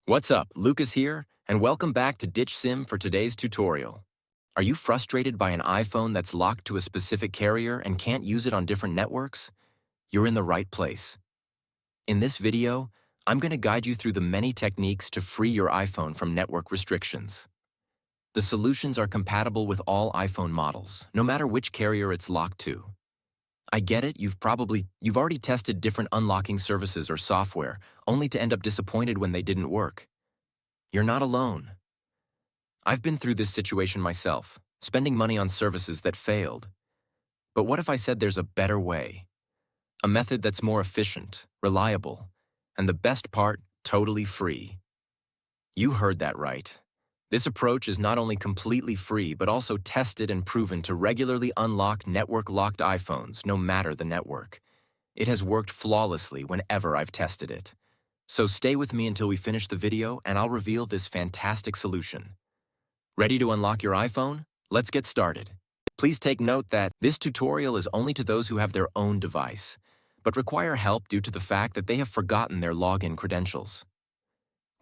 What's up, Lucas here, and welcome back to Ditch Sim for today's tutorial. Are you frustrated by an iPhone that's locked to a specific carrier and can't use it on different networks? You're in the right place. In this video, I'm going to guide you through the many techniques to free your iPhone from network restrictions. The solutions are compatible with all iPhone models, no matter which carrier it's locked to. I get it, you've already tested different unlocking services or software, only to end up disappointed when they didn't work. You're not alone. I've been through this situation myself, spending money on services that failed. But what if I said there's a better way? A method that's more efficient, reliable, and the best part, totally free. You heard that right. This approach is not only completely free, but also tested and proven to regularly unlock network-locked iPhones, no matter the network. It has worked flawlessly whenever I've tested it. So stay with me until we finish the video and I'll reveal this fantastic solution. Ready to unlock your iPhone? Let's get started. Please take note that this tutorial is only to those who have their own device, but require help due to the fact that they have forgotten their login credentials.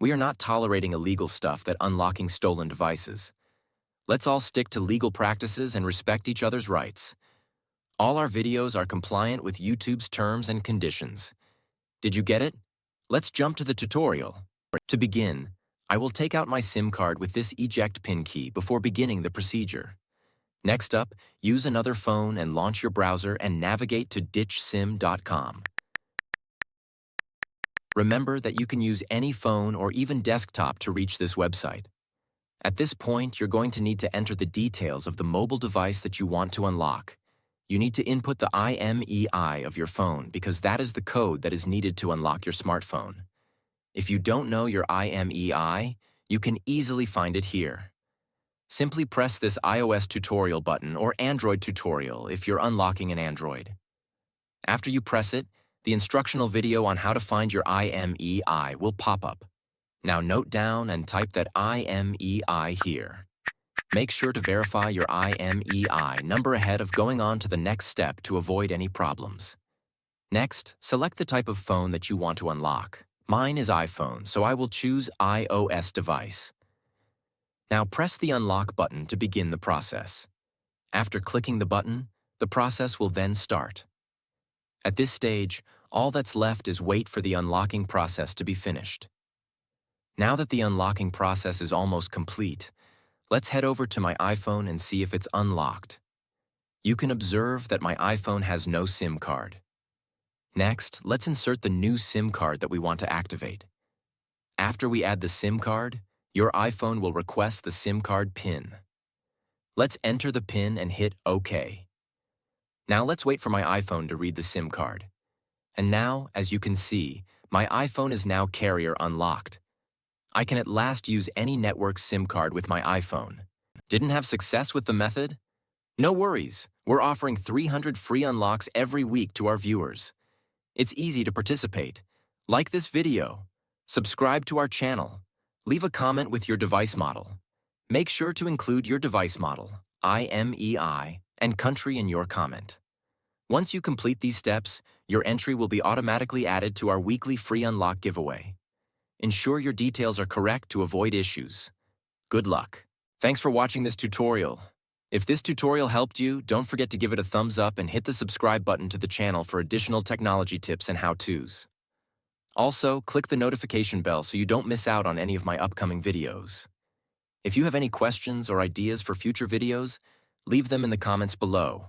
We are not tolerating illegal stuff that unlocking stolen devices. Let's all stick to legal practices and respect each other's rights. All our videos are compliant with YouTube's terms and conditions. Did you get it? Let's jump to the tutorial. To begin, I will take out my SIM card with this eject pin key before beginning the procedure. Next up, use another phone and launch your browser and navigate to ditchsim.com. Remember that you can use any phone or even desktop to reach this website. At this point, you're going to need to enter the details of the mobile device that you want to unlock. You need to input the IMEI of your phone because that is the code that is needed to unlock your smartphone. If you don't know your IMEI, you can easily find it here. Simply press this iOS tutorial button or Android tutorial if you're unlocking an Android. After you press it, the instructional video on how to find your IMEI will pop up. Now note down and type that IMEI here. Make sure to verify your IMEI number ahead of going on to the next step to avoid any problems. Next, select the type of phone that you want to unlock. Mine is iPhone, so I will choose iOS device. Now press the unlock button to begin the process. After clicking the button, the process will then start. At this stage, all that's left is wait for the unlocking process to be finished. Now that the unlocking process is almost complete, let's head over to my iPhone and see if it's unlocked. You can observe that my iPhone has no SIM card. Next, let's insert the new SIM card that we want to activate. After we add the SIM card, your iPhone will request the SIM card PIN. Let's enter the PIN and hit OK. Now let's wait for my iPhone to read the SIM card. And now, as you can see, my iPhone is now carrier unlocked. I can at last use any network SIM card with my iPhone. Didn't have success with the method? No worries, we're offering 300 free unlocks every week to our viewers. It's easy to participate. Like this video, subscribe to our channel, leave a comment with your device model. Make sure to include your device model, IMEI, and country in your comment. Once you complete these steps, your entry will be automatically added to our weekly free unlock giveaway. Ensure your details are correct to avoid issues. Good luck. Thanks for watching this tutorial. If this tutorial helped you, don't forget to give it a thumbs up and hit the subscribe button to the channel for additional technology tips and how-tos. Also, click the notification bell so you don't miss out on any of my upcoming videos. If you have any questions or ideas for future videos, leave them in the comments below.